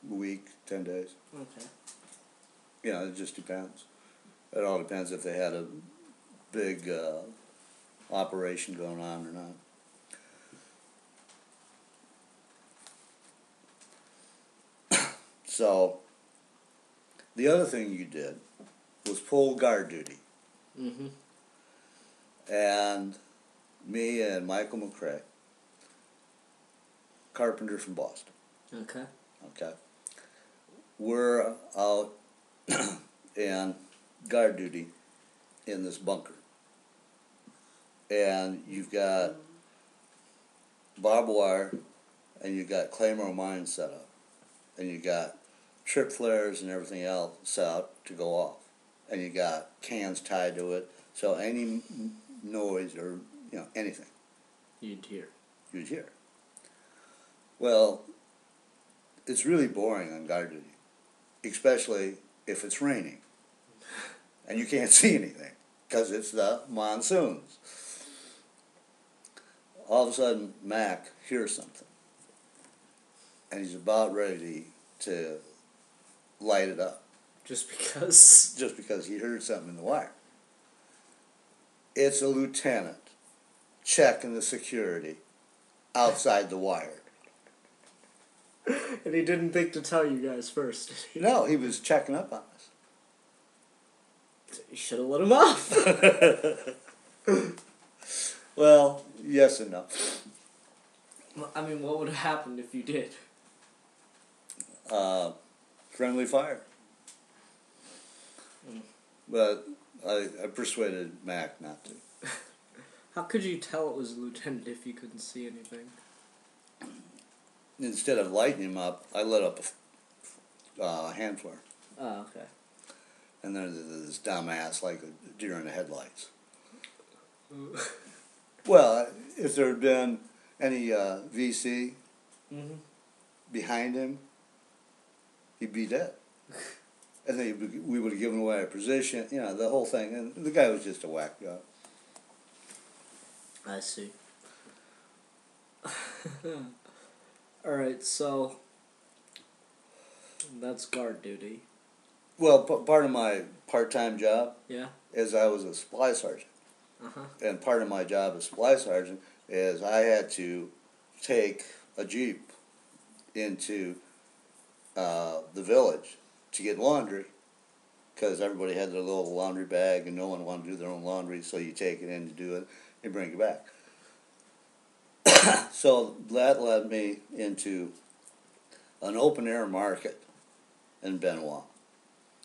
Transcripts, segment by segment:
a week, 10 days. Okay. You know, it just depends. It all depends if they had a big operation going on or not. So, the other thing you did was pull guard duty. Mm-hmm. And me and Michael McCrae, carpenter from Boston. Okay. Okay. We're out in guard duty in this bunker. And you've got barbed wire, and you've got claymore mines set up. And you've got trip flares and everything else set out to go off. And you got cans tied to it, so any noise or, you know, anything You'd hear. you'd hear. Well, it's really boring on guard duty, especially if it's raining and you can't see anything because it's the monsoons. All of a sudden, Mac hears something, and he's about ready to light it up. Just because? Just because he heard something in the wire. It's a lieutenant checking the security outside the wire. And he didn't think to tell you guys first, did he? No, he was checking up on us. You should have let him off. Well, yes and no. I mean, what would have happened if you did? Friendly fire. Mm. But I persuaded Mac not to. How could you tell it was a lieutenant if you couldn't see anything? Instead of lighting him up, I lit up a hand flare. Oh, okay. And then this dumbass like a deer in the headlights. Well, if there had been any VC behind him, he'd be dead. And then we would have given away our position, you know, the whole thing. And the guy was just a whack job. I see. Alright, so that's guard duty. Well, part of my part-time job Yeah? is I was a supply sergeant. Uh-huh. And part of my job as supply sergeant is I had to take a Jeep into the village to get laundry because everybody had their little laundry bag and no one wanted to do their own laundry, so you take it in to do it and bring it back. So that led me into an open-air market in Benoit.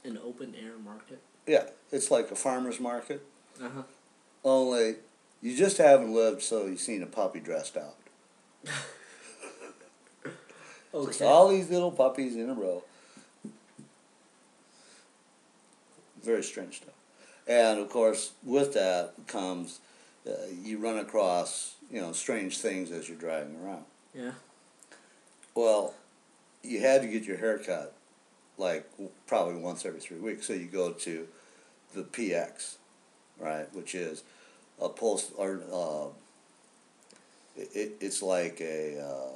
An open-air market? Yeah, it's like a farmer's market. Uh-huh. Only, you just haven't lived, so you've seen a puppy dressed out. Okay. Just all these little puppies in a row. Very strange stuff. And, of course, with that comes, you run across, you know, strange things as you're driving around. Yeah. Well, you had to get your hair cut, like, probably once every 3 weeks. So you go to the PX, right, which is a post, or it's like a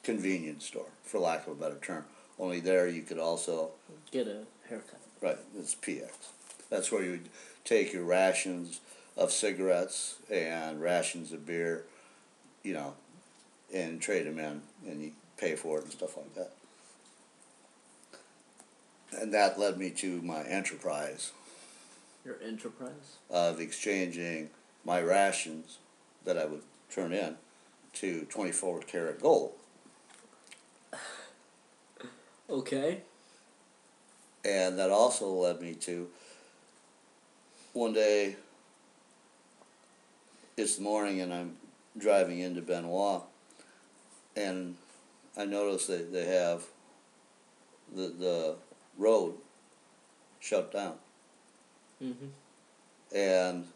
convenience store, for lack of a better term. Only there you could also Get a haircut. right. It's PX. That's where you would take your rations of cigarettes and rations of beer, you know, and trade them in, and you pay for it and stuff like that. And that led me to my enterprise Your enterprise? of exchanging my rations that I would turn in to 24 karat gold. Okay. And that also led me to one day, it's the morning and I'm driving into Benoit, and I noticed that they have the road shut down. Mm-hmm. And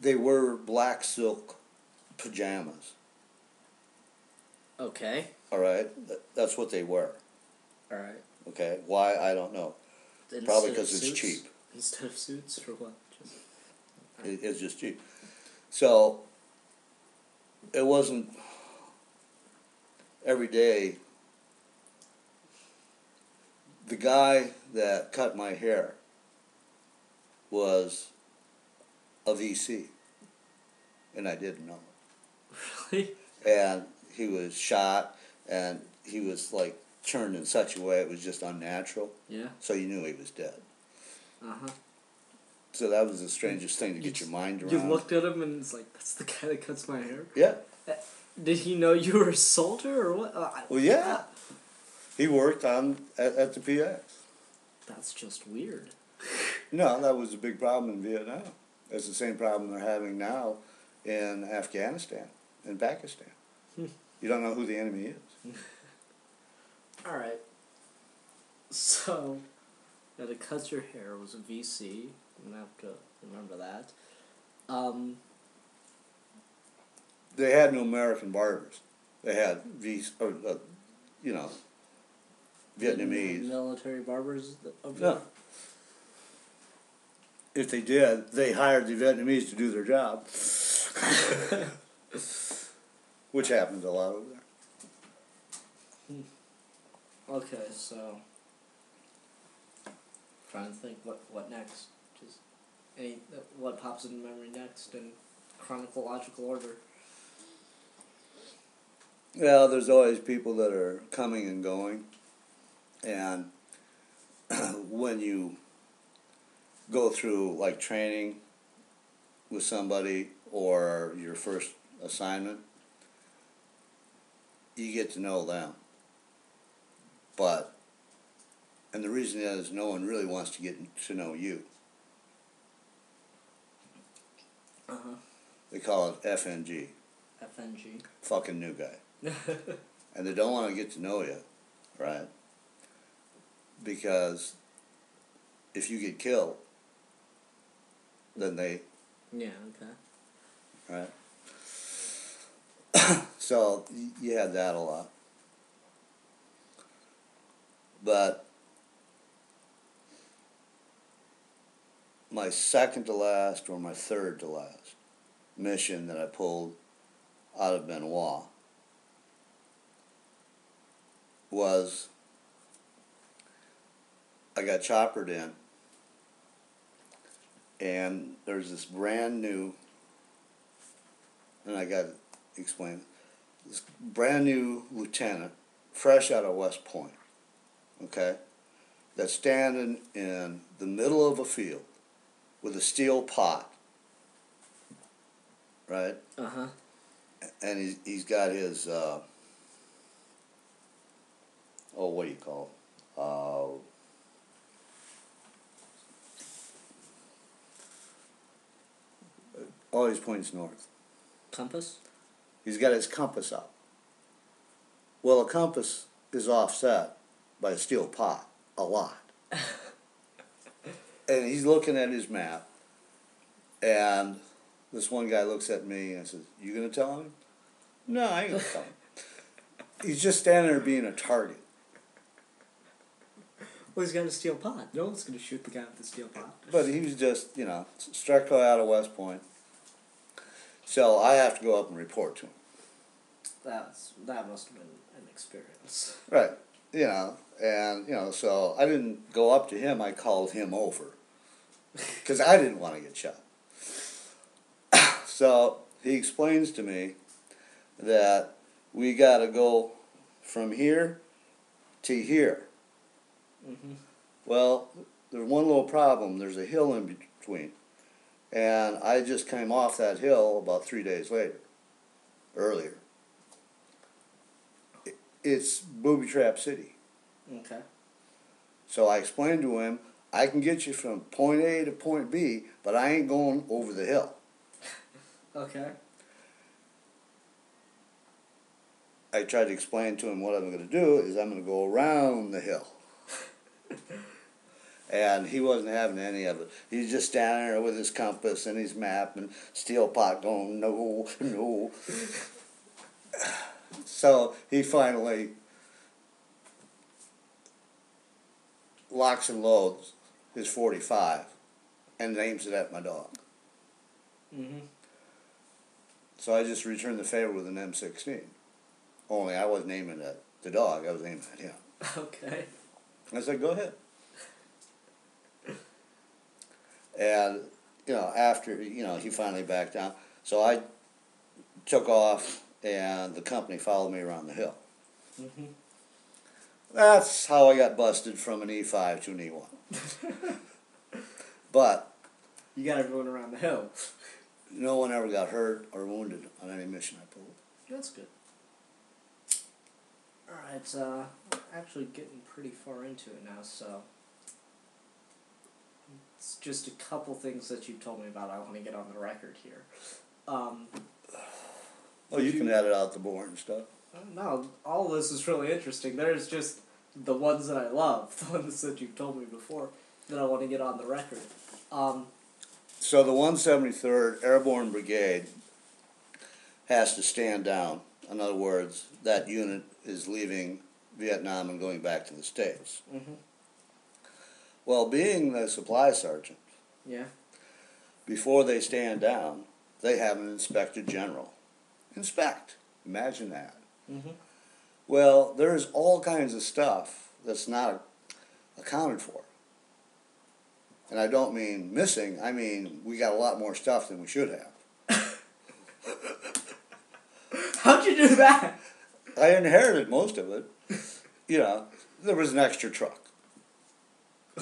they were black silk pajamas. Okay. All right? That's what they were. All right. Okay? Why? I don't know. Instead Probably of because it's suits? cheap. Instead of suits, or what? Just... It's just cheap. So, it wasn't every day, the guy that cut my hair was a VC, and I didn't know. Really? And he was shot, and he was like turned in such a way it was just unnatural. Yeah. So you knew he was dead. Uh-huh. So that was the strangest thing to get your mind around. You looked at him and it's like, that's the guy that cuts my hair? Yeah. Did he know you were a soldier or what? Well, yeah. He worked at the PX. That's just weird. No, that was a big problem in Vietnam. It's the same problem they're having now in Afghanistan and Pakistan. You don't know who the enemy is. All right. So, yeah, to cut your hair was a VC. I'm gonna have to remember that. They had no American barbers. They had Vietnamese. Military barbers over No. If they did, they hired the Vietnamese to do their job. Which happens a lot over there. Okay, so trying to think what next. Just what pops in memory next in chronological order. Well, there's always people that are coming and going, and when you go through like training with somebody or your first assignment, you get to know them. And the reason is no one really wants to get to know you. Uh-huh. They call it FNG. FNG. Fucking new guy. And they don't want to get to know you, right? Because if you get killed, then they... Yeah, okay. Right? So, you had that a lot. But my second to last, or my third to last, mission that I pulled out of Benoit was I got choppered in, and there's this brand new, and I got to explain, this brand new lieutenant, fresh out of West Point, okay, that's standing in the middle of a field with a steel pot, right? Uh-huh. And he's got his, what do you call it? Always points north. Compass? He's got his compass up. Well, a compass is offset by a steel pot, a lot. And he's looking at his map, and this one guy looks at me and says, "You gonna tell him?" No, I ain't gonna tell him. He's just standing there being a target. Well, he's got a steel pot. No one's going to shoot the guy with the steel pot. But he was just, struck out of West Point. So I have to go up and report to him. That must have been an experience. Right. So I didn't go up to him, I called him over. Because I didn't want to get shot. So he explains to me that we got to go from here to here. Mm-hmm. Well, there's one little problem. There's a hill in between. And I just came off that hill about 3 days earlier. It's Booby Trap City. Okay. So I explained to him, I can get you from point A to point B, but I ain't going over the hill. Okay. I tried to explain to him what I'm going to do is I'm going to go around the hill. And he wasn't having any of it. He's just standing there with his compass and his map and steel pot going, no, no. So he finally locks and loads his .45 and aims it at my dog. Mm-hmm. So I just returned the favor with an M16. Only I wasn't aiming at the dog, I was aiming at him. Okay. I said, go ahead. And, after, he finally backed down. So I took off, and the company followed me around the hill. Mm-hmm. That's how I got busted from an E5 to an E1. But You got everyone around the hill. no one ever got hurt or wounded on any mission I pulled. That's good. Alright, we're actually getting pretty far into it now, so it's just a couple things that you told me about I want to get on the record here. You can edit out the boring stuff. No, all of this is really interesting. There's just the ones that I love, the ones that you've told me before, that I want to get on the record. So the 173rd Airborne Brigade has to stand down. In other words, that unit is leaving Vietnam and going back to the States. Mm-hmm. Well, being the supply sergeant, Yeah. before they stand down, they have an inspector general. Inspect. Imagine that. Mm-hmm. Well, there's all kinds of stuff that's not accounted for. And I don't mean missing, I mean we got a lot more stuff than we should have. How'd you do that? I inherited most of it. There was an extra truck.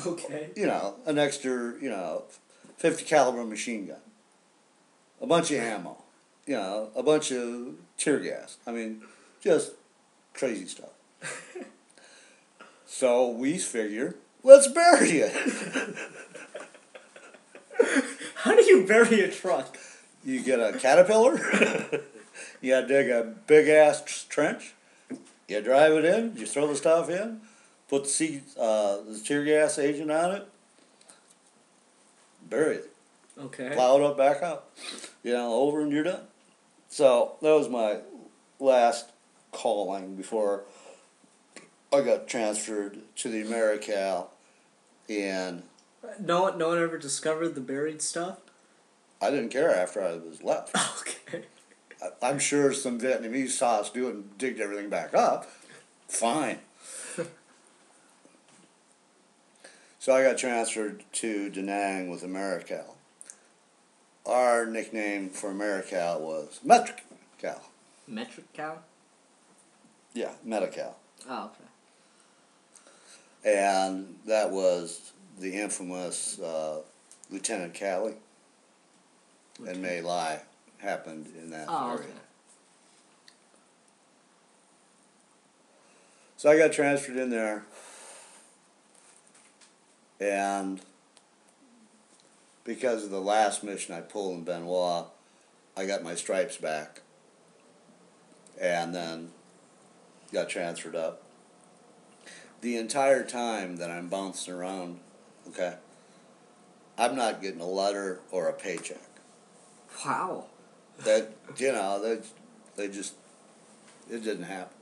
Okay. An extra, 50 caliber machine gun. A bunch of ammo. A bunch of tear gas. I mean, just crazy stuff. So we figure, let's bury it. How do you bury a truck? You get a Caterpillar. You gotta dig a big ass trench. You drive it in. You throw the stuff in. Put the tear gas agent on it. Bury it. Okay. Plow it up, back up. Over and you're done. So that was my last calling before I got transferred to the AmeriCal, and No one ever discovered the buried stuff? I didn't care after I was left. Okay. I'm sure some Vietnamese saw us do it and digged everything back up. Fine. So I got transferred to Da Nang with AmeriCal. Our nickname for AmeriCal was Metric Cal. Metric cow? Yeah, Medi-Cal. Oh, okay. And that was the infamous Lieutenant Calley and May Lai happened in that area. Okay. So I got transferred in there, and because of the last mission I pulled in Benoit, I got my stripes back, and then got transferred up. The entire time that I'm bouncing around, okay, I'm not getting a letter or a paycheck. Wow. That, they just, it didn't happen.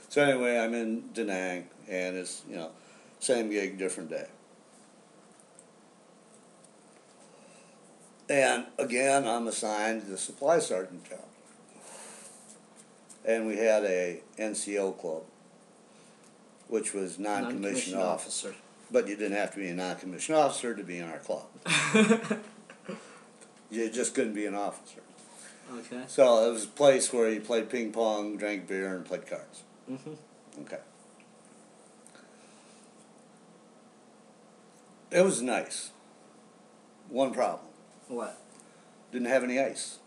So anyway, I'm in Da Nang, and it's, same gig, different day. And again, I'm assigned to the supply sergeant job. And we had a NCO club, which was non-commissioned officer. But you didn't have to be a non-commissioned officer to be in our club. You just couldn't be an officer. Okay. So it was a place where you played ping pong, drank beer, and played cards. Mm-hmm. Okay. It was nice. One problem. What? Didn't have any ice.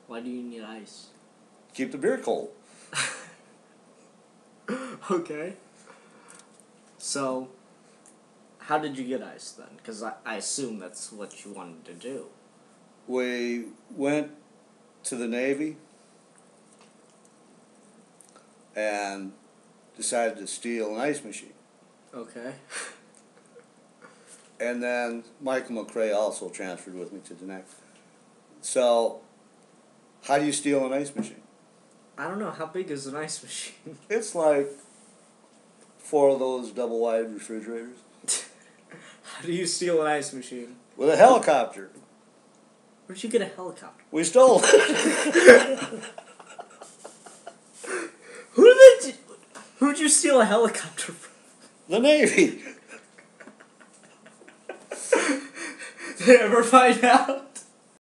Why do you need ice? Keep the beer cold. Okay. So, how did you get ice then? Because I assume that's what you wanted to do. We went to the Navy and decided to steal an ice machine. Okay. And then Michael McRae also transferred with me to Da Nang. So, how do you steal an ice machine? I don't know, how big is an ice machine? It's like 4 of those double-wide refrigerators. How do you steal an ice machine? With a helicopter. Where'd you get a helicopter? We stole it. Who'd you steal a helicopter from? The Navy. Did they ever find out?